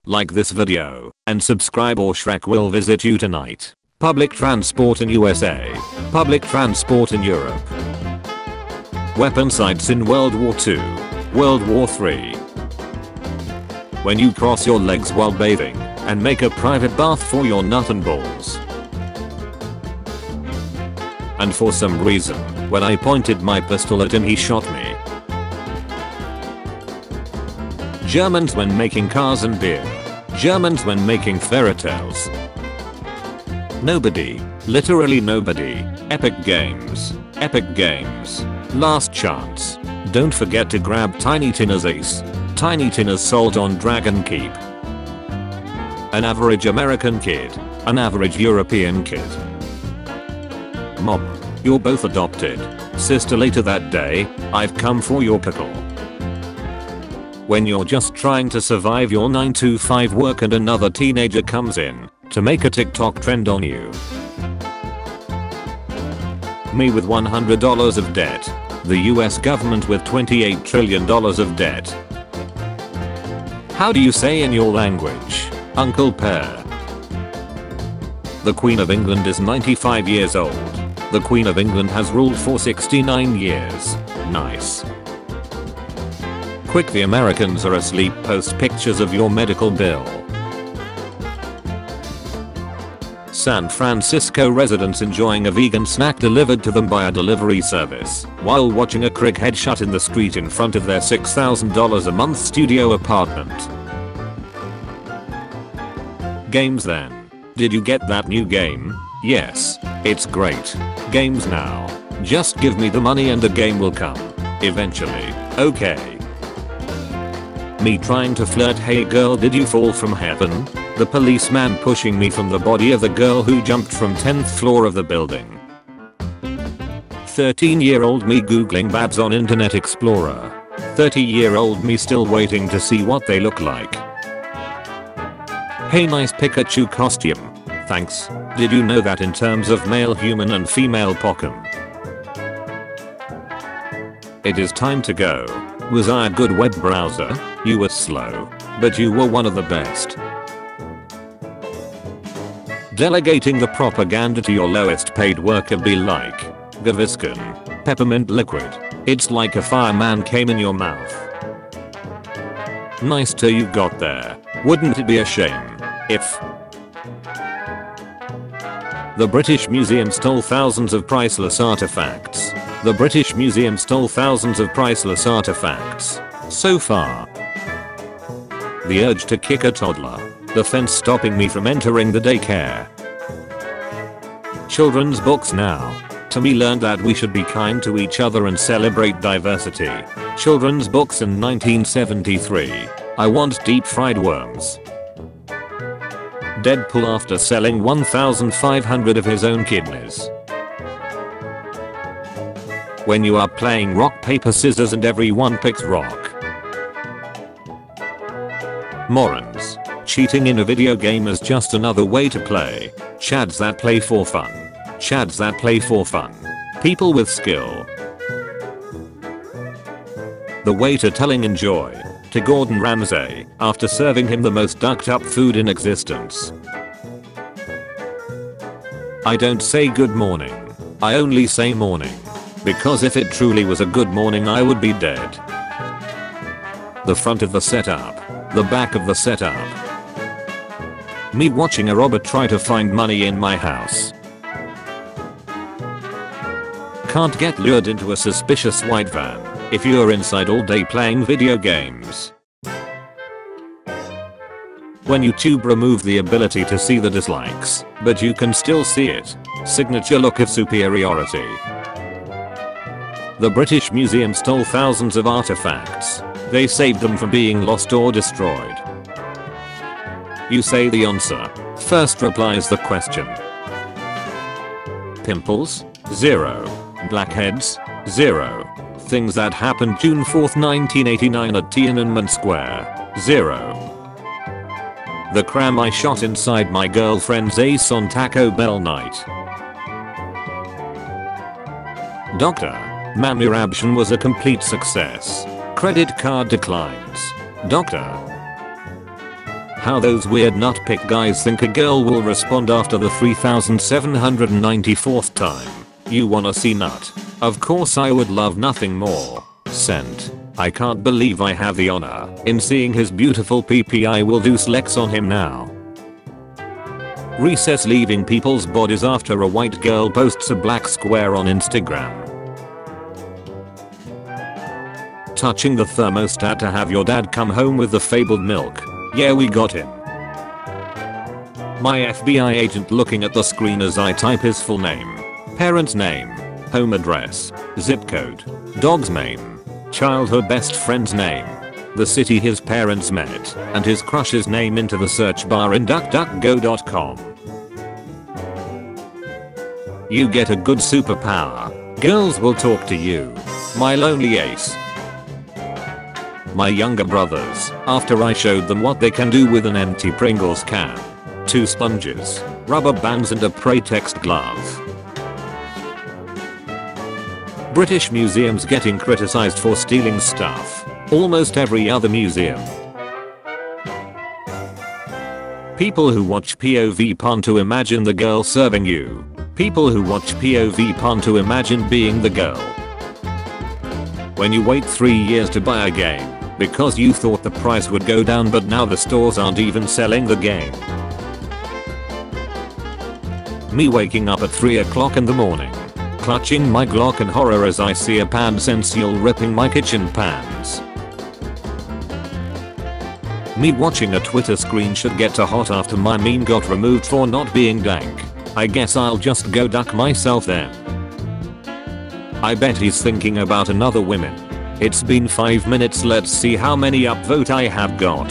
like this video, and subscribe or Shrek will visit you tonight. Public transport in USA. Public transport in Europe. Weapon sites in World War II. World War III. When you cross your legs while bathing, and make a private bath for your nut and balls. And for some reason, when I pointed my pistol at him he shot me. Germans when making cars and beer. Germans when making fairy tales. Nobody. Literally nobody. Epic Games. Epic Games. Last chance. Don't forget to grab Tiny Tina's Ace. Tiny Tina's Salt on Dragon Keep. An average American kid. An average European kid. Mom. You're both adopted. Sister later that day, I've come for your pickle. When you're just trying to survive your 9 to 5 work and another teenager comes in to make a TikTok trend on you. Me with $100 of debt. The US government with $28 trillion of debt. How do you say in your language, Uncle PEAR? The Queen of England is 95 years old. The Queen of England has ruled for 69 years. Nice. Quick, the Americans are asleep. Post pictures of your medical bill. San Francisco residents enjoying a vegan snack delivered to them by a delivery service while watching a crackhead shut in the street in front of their $6,000 a month studio apartment. Games then. Did you get that new game? Yes. It's great. Games now. Just give me the money and the game will come. Eventually. Okay. Me trying to flirt. Hey girl, did you fall from heaven? The policeman pushing me from the body of the girl who jumped from 10th floor of the building. 13-year-old me googling babs on Internet Explorer. 30-year-old me still waiting to see what they look like. Hey, nice Pikachu costume. Thanks. Did you know that in terms of male human and female Pokémon? It is time to go. Was I a good web browser? You were slow, but you were one of the best. Delegating the propaganda to your lowest paid worker be like Gaviscon, peppermint liquid. It's like a fireman came in your mouth. Nice till you got there. Wouldn't it be a shame if the British Museum stole thousands of priceless artifacts? The British Museum stole thousands of priceless artifacts. So far. The urge to kick a toddler. The fence stopping me from entering the daycare. Children's books now. To me learned that we should be kind to each other and celebrate diversity. Children's books in 1973. I want deep fried worms. Deadpool after selling 1,500 of his own kidneys. When you are playing rock paper scissors and everyone picks rock. Morons. Cheating in a video game is just another way to play. Chads that play for fun. Chads that play for fun. People with skill. The waiter telling enjoy to Gordon Ramsay after serving him the most ducked up food in existence. I don't say good morning. I only say morning. Because if it truly was a good morning I would be dead. The front of the setup. The back of the setup. Me watching a robber try to find money in my house. Can't get lured into a suspicious white van if you're inside all day playing video games. When YouTube removed the ability to see the dislikes, but you can still see it. Signature look of superiority. The British Museum stole thousands of artifacts. They saved them from being lost or destroyed. You say the answer. First replies the question. Pimples? 0. Blackheads? 0. Things that happened June 4th 1989 at Tiananmen Square? 0. The cram I shot inside my girlfriend's ace on Taco Bell night. Doctor. Mammorabtion was a complete success. Credit card declines. Doctor. how those weird nutpick guys think a girl will respond after the 3794th time. You wanna see nut? Of course I would love nothing more. Sent. I can't believe I have the honor in seeing his beautiful PP. I will do slex on him now. Recess leaving people's bodies after a white girl posts a black square on Instagram. Touching the thermostat to have your dad come home with the fabled milk. Yeah, we got him. My FBI agent looking at the screen as I type his full name, parents' name, home address, zip code, dog's name, childhood best friend's name, the city his parents met, and his crush's name into the search bar in duckduckgo.com. You get a good superpower. Girls will talk to you. My lonely ace. My younger brothers, after I showed them what they can do with an empty Pringles can. 2 sponges, rubber bands and a Praytex glove. British museums getting criticized for stealing stuff. Almost every other museum. People who watch POV porn to imagine the girl serving you. People who watch POV porn to imagine being the girl. When you wait 3 years to buy a game because you thought the price would go down but now the stores aren't even selling the game. Me waking up at 3 o'clock in the morning, clutching my Glock in horror as I see a pan sensual ripping my kitchen pans. Me watching a Twitter screenshot get too hot after my meme got removed for not being dank. I guess I'll just go duck myself then. I bet he's thinking about another woman. It's been 5 minutes, let's see how many upvote I have got.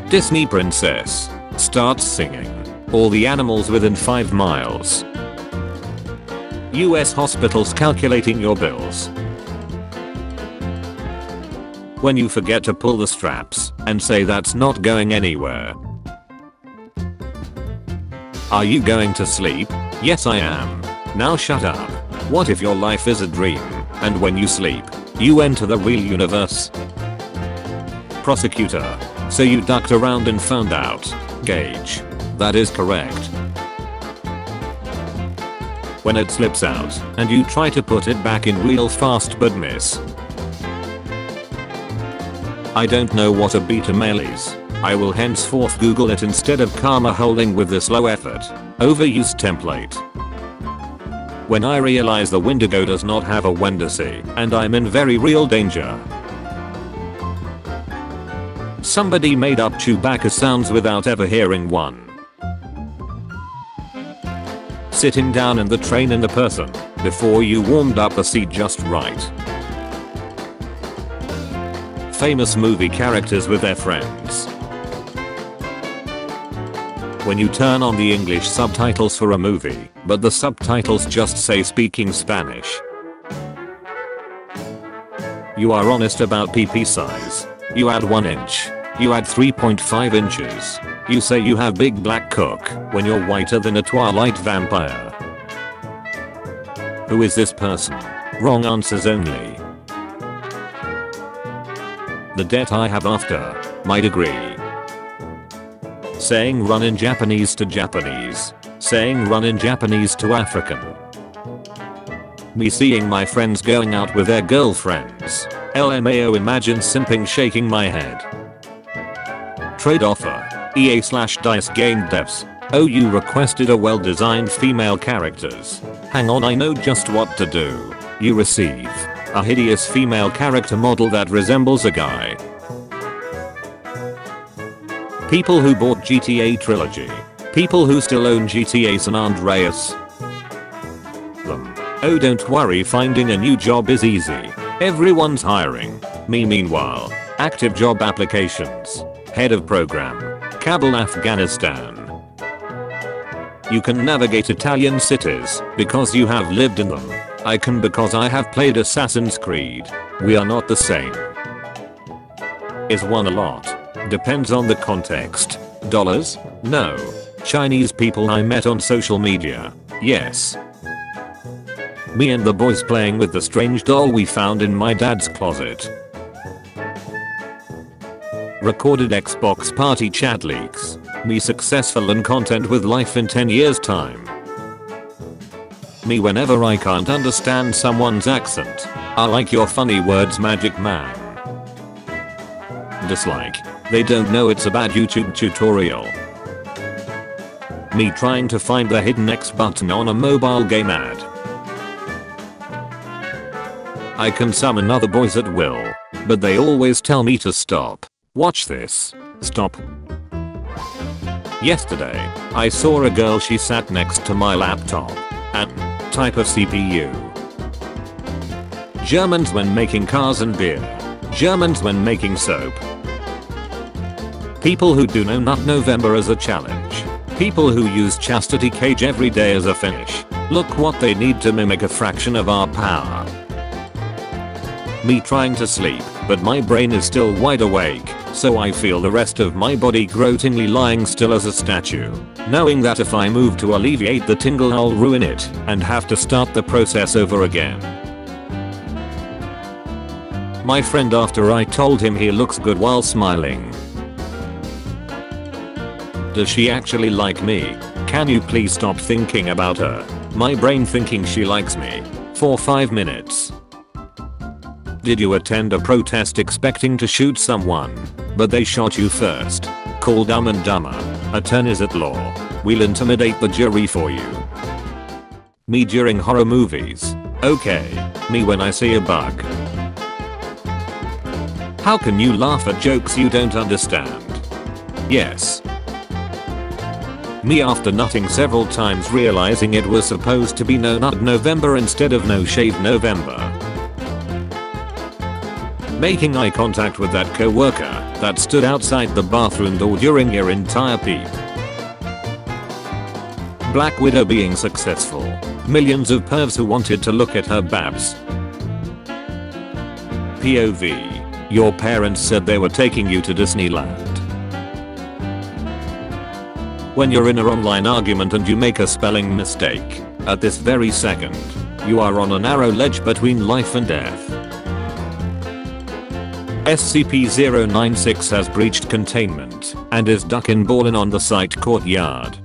Disney princess starts singing. All the animals within 5 miles. US hospitals calculating your bills. When you forget to pull the straps and say that's not going anywhere. Are you going to sleep? Yes I am. Now shut up. What if your life is a dream and when you sleep, you enter the real universe? Prosecutor. So you ducked around and found out. Gage. That is correct. When it slips out and you try to put it back in real fast but miss. I don't know what a beta male is. I will henceforth Google it instead of karma holding with this low effort, overused template. When I realize the Wendigo does not have a Wendigo and I'm in very real danger. Somebody made up Chewbacca sounds without ever hearing one. Sitting down in the train in the person before you warmed up the seat just right. Famous movie characters with their friends. When you turn on the English subtitles for a movie, but the subtitles just say speaking Spanish. You are honest about PP size. You add 1 inch. You add 3.5 inches. You say you have big black cock when you're whiter than a Twilight vampire. Who is this person? Wrong answers only. The debt I have after my degree. Saying run in Japanese to Japanese. Saying run in Japanese to African. Me seeing my friends going out with their girlfriends. LMAO imagine simping shaking my head. Trade offer. EA/DICE game devs. Oh you requested a well-designed female characters. Hang on I know just what to do. You receive a hideous female character model that resembles a guy. People who bought GTA Trilogy. People who still own GTA San Andreas. Them. Oh don't worry finding a new job is easy. Everyone's hiring. Me meanwhile. Active job applications. Head of program. Kabul, Afghanistan. You can navigate Italian cities because you have lived in them. I can because I have played Assassin's Creed. We are not the same. Is one a lot? Depends on the context. Dollars? No. Chinese people I met on social media. Yes. Me and the boys playing with the strange doll we found in my dad's closet. Recorded Xbox party chat leaks. Me successful in content with life in 10 years time. Me whenever I can't understand someone's accent. I like your funny words, Magic Man. Dislike. They don't know it's a bad YouTube tutorial. Me trying to find the hidden X button on a mobile game ad. I can summon other boys at will, but they always tell me to stop. Watch this. Stop. Yesterday, I saw a girl, she sat next to my laptop. And type of CPU. Germans when making cars and beer. Germans when making soap. People who do no nut November as a challenge. People who use chastity cage every day as a finish. Look what they need to mimic a fraction of our power. Me trying to sleep, but my brain is still wide awake, so I feel the rest of my body grottingly lying still as a statue, knowing that if I move to alleviate the tingle I'll ruin it and have to start the process over again. My friend, after I told him he looks good while smiling. Does she actually like me? Can you please stop thinking about her? My brain thinking she likes me. For 5 minutes. Did you attend a protest expecting to shoot someone, but they shot you first? Call Dumb and Dumber. Attorneys at law. We'll intimidate the jury for you. Me during horror movies. Okay. Me when I see a bug. How can you laugh at jokes you don't understand? Yes. Me after nutting several times, realizing it was supposed to be No Nut November instead of No Shave November. Making eye contact with that co-worker that stood outside the bathroom door during your entire peep. Black Widow being successful. Millions of pervs who wanted to look at her babs. POV. Your parents said they were taking you to Disneyland. When you're in an online argument and you make a spelling mistake, at this very second, you are on a narrow ledge between life and death. SCP-096 has breached containment and is ducking ballin' on the site courtyard.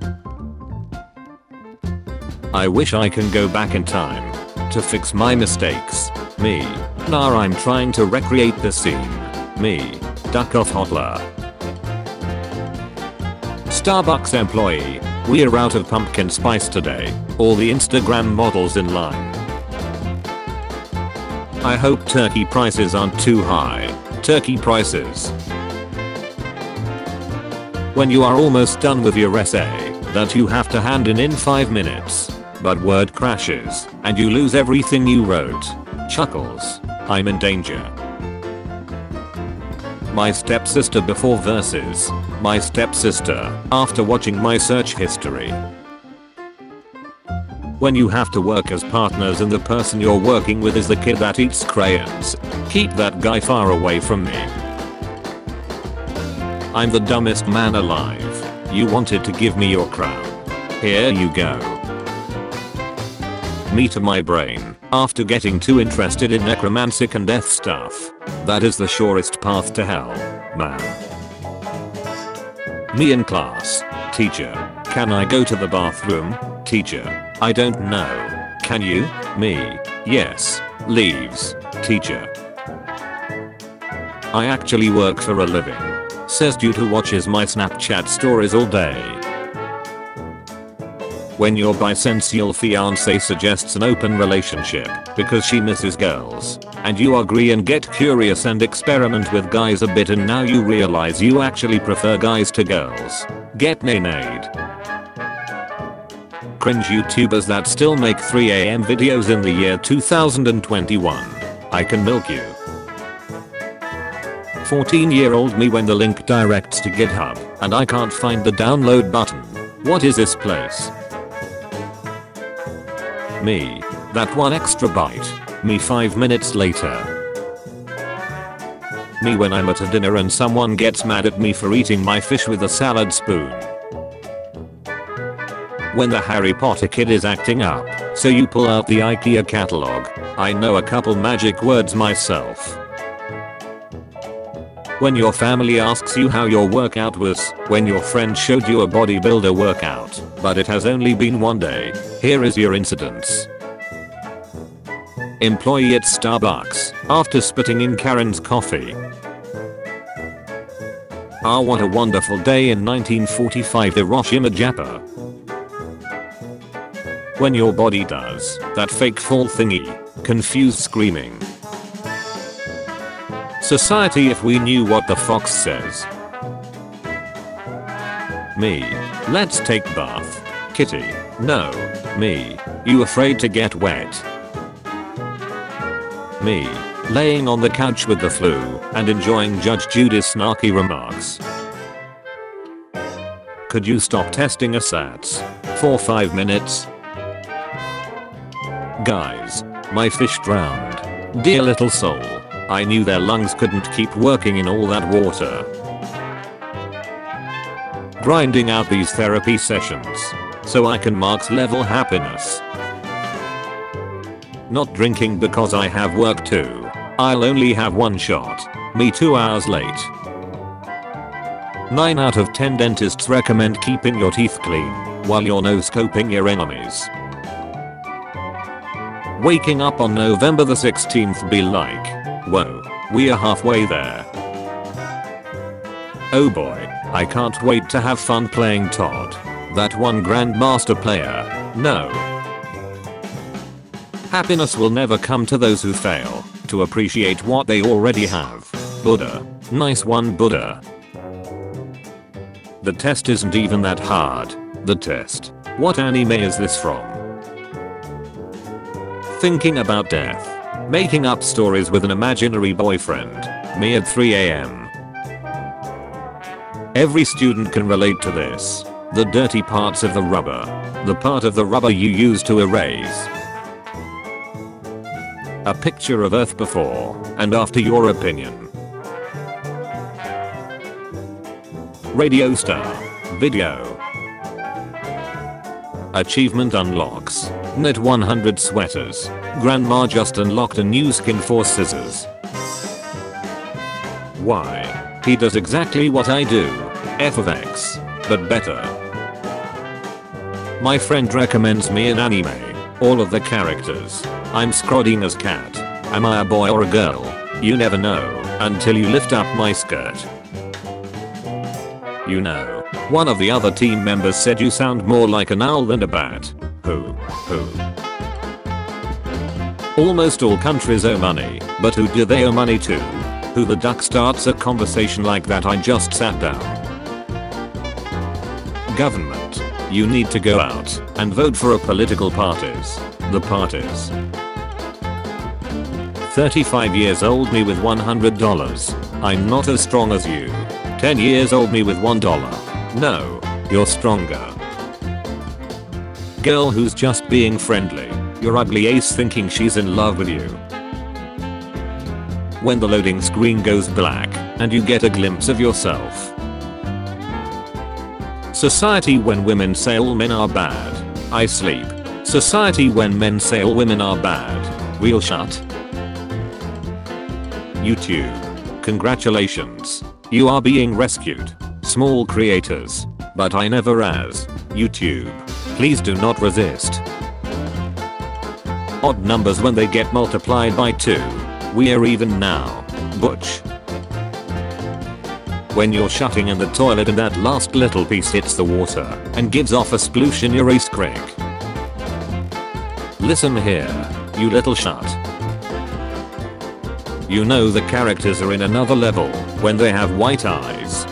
I wish I can go back in time to fix my mistakes. Me. Nah, I'm trying to recreate the scene. Me. Duck off Hotler. Starbucks employee. We're out of pumpkin spice today. All the Instagram models in line. I hope turkey prices aren't too high. Turkey prices. When you are almost done with your essay that you have to hand in 5 minutes, but Word crashes and you lose everything you wrote. Chuckles. I'm in danger. My stepsister before versus my stepsister after watching my search history. When you have to work as partners and the person you're working with is the kid that eats crayons, keep that guy far away from me. I'm the dumbest man alive. You wanted to give me your crown. Here you go. Me to my brain, after getting too interested in necromantic and death stuff. That is the surest path to hell, man. Me in class. Teacher, can I go to the bathroom? Teacher, I don't know. Can you? Me. Yes. Leaves. Teacher. I actually work for a living. Says dude who watches my Snapchat stories all day. When your bisexual fiance suggests an open relationship because she misses girls, and you agree and get curious and experiment with guys a bit, and now you realize you actually prefer guys to girls. Get nay-nayed. Cringe YouTubers that still make 3 AM videos in the year 2021. I can milk you. 14-year-old me when the link directs to GitHub and I can't find the download button. What is this place? Me. That one extra bite. Me 5 minutes later. Me when I'm at a dinner and someone gets mad at me for eating my fish with a salad spoon. When the Harry Potter kid is acting up, so you pull out the IKEA catalog. I know a couple magic words myself. When your family asks you how your workout was, when your friend showed you a bodybuilder workout, but it has only been one day. Here is your incidents. Employee at Starbucks, after spitting in Karen's coffee. Ah, what a wonderful day in 1945 Hiroshima, Japan. When your body does that fake fall thingy, confused screaming. Society if we knew what the fox says. Me. Let's take bath. Kitty. No. Me. You afraid to get wet. Me. Laying on the couch with the flu and enjoying Judge Judy's snarky remarks. Could you stop testing ASATs for 5 minutes? Guys, my fish drowned. Dear little soul, I knew their lungs couldn't keep working in all that water. Grinding out these therapy sessions so I can max level happiness. Not drinking because I have work too. I'll only have one shot. Me 2 hours late. 9 out of 10 dentists recommend keeping your teeth clean while you're no-scoping your enemies. Waking up on November the 16th be like, whoa, we're halfway there. Oh boy, I can't wait to have fun playing Todd. That one grandmaster player. No. Happiness will never come to those who fail to appreciate what they already have. Buddha. Nice one, Buddha. The test isn't even that hard. The test. What anime is this from? Thinking about death. Making up stories with an imaginary boyfriend. Me at 3 AM. Every student can relate to this. The dirty parts of the rubber. The part of the rubber you use to erase. A picture of Earth before and after your opinion. Radio star. Video. Achievement unlocks. Knit 100 sweaters. Grandma just unlocked a new skin for scissors. Why? He does exactly what I do. F of X. But better. My friend recommends me an anime. All of the characters. I'm Scrodinger's cat. Am I a boy or a girl? You never know until you lift up my skirt. You know, one of the other team members said you sound more like an owl than a bat. Who? Almost all countries owe money, but who do they owe money to? Who the duck starts a conversation like that? I just sat down. Government. You need to go out and vote for a political parties. The parties. 35 years old me with $100. I'm not as strong as you. 10 years old me with $1. No, you're stronger. Girl who's just being friendly. Your ugly ace thinking she's in love with you. When the loading screen goes black and you get a glimpse of yourself. Society when women say all men are bad. I sleep. Society when men say all women are bad. We'll shut. YouTube. Congratulations. You are being rescued. Small creators. But I never as. YouTube. Please do not resist. Odd numbers when they get multiplied by 2. We're even now. Butch. When you're shutting in the toilet and that last little piece hits the water and gives off a sploosh in your ace crack. Listen here, you little shut. You know the characters are in another level when they have white eyes.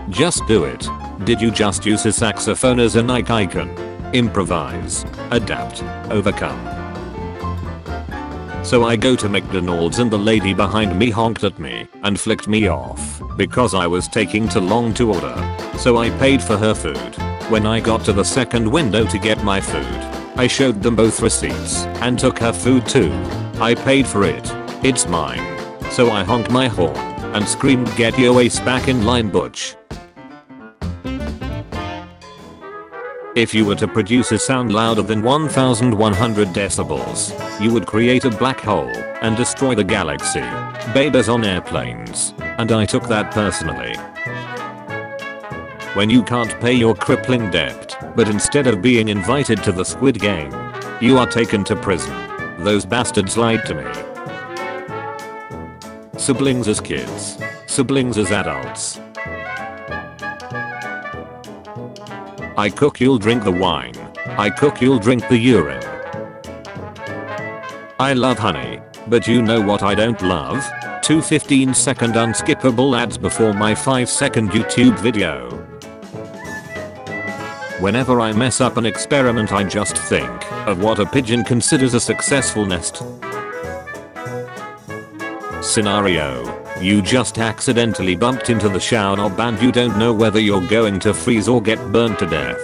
Just do it. Did you just use a saxophone as a Nike icon? Improvise. Adapt. Overcome. So I go to McDonald's and the lady behind me honked at me and flicked me off because I was taking too long to order. So I paid for her food. When I got to the second window to get my food, I showed them both receipts and took her food too. I paid for it. It's mine. So I honked my horn and screamed, "Get your ace back in line, Butch." If you were to produce a sound louder than 1100 decibels, you would create a black hole and destroy the galaxy. Babies on airplanes. And I took that personally. When you can't pay your crippling debt, but instead of being invited to the Squid Game, you are taken to prison. Those bastards lied to me. Siblings as kids. Siblings as adults. I cook, you'll drink the wine. I cook, you'll drink the urine. I love honey, but you know what I don't love? 2 15-second unskippable ads before my 5-second YouTube video. Whenever I mess up an experiment, I just think of what a pigeon considers a successful nest. Scenario: you just accidentally bumped into the shower knob and you don't know whether you're going to freeze or get burned to death.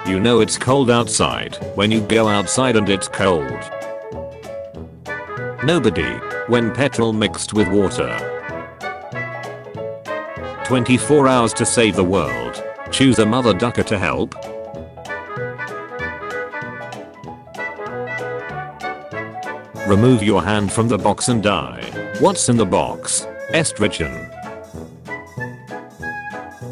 You know it's cold outside when you go outside and it's cold. Nobody, when petrol mixed with water. 24 hours to save the world. Choose a mother ducker to help. Remove your hand from the box and die. What's in the box? Estrogen.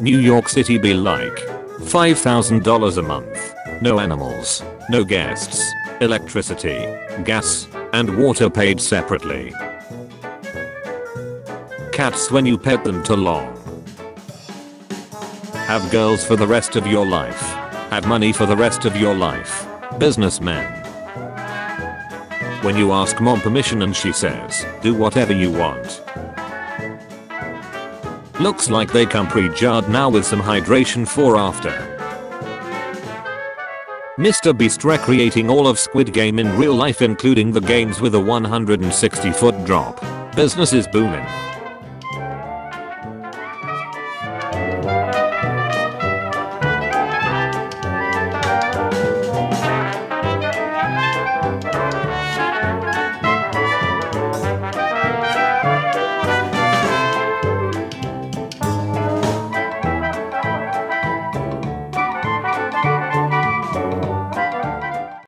New York City be like $5,000 a month. No animals, no guests, electricity, gas, and water paid separately. Cats when you pet them too long. Have girls for the rest of your life. Have money for the rest of your life. Businessmen. When you ask mom permission and she says, do whatever you want. Looks like they come pre-jarred now with some hydration for after. Mr. Beast recreating all of Squid Game in real life, including the games with a 160-foot drop. Business is booming.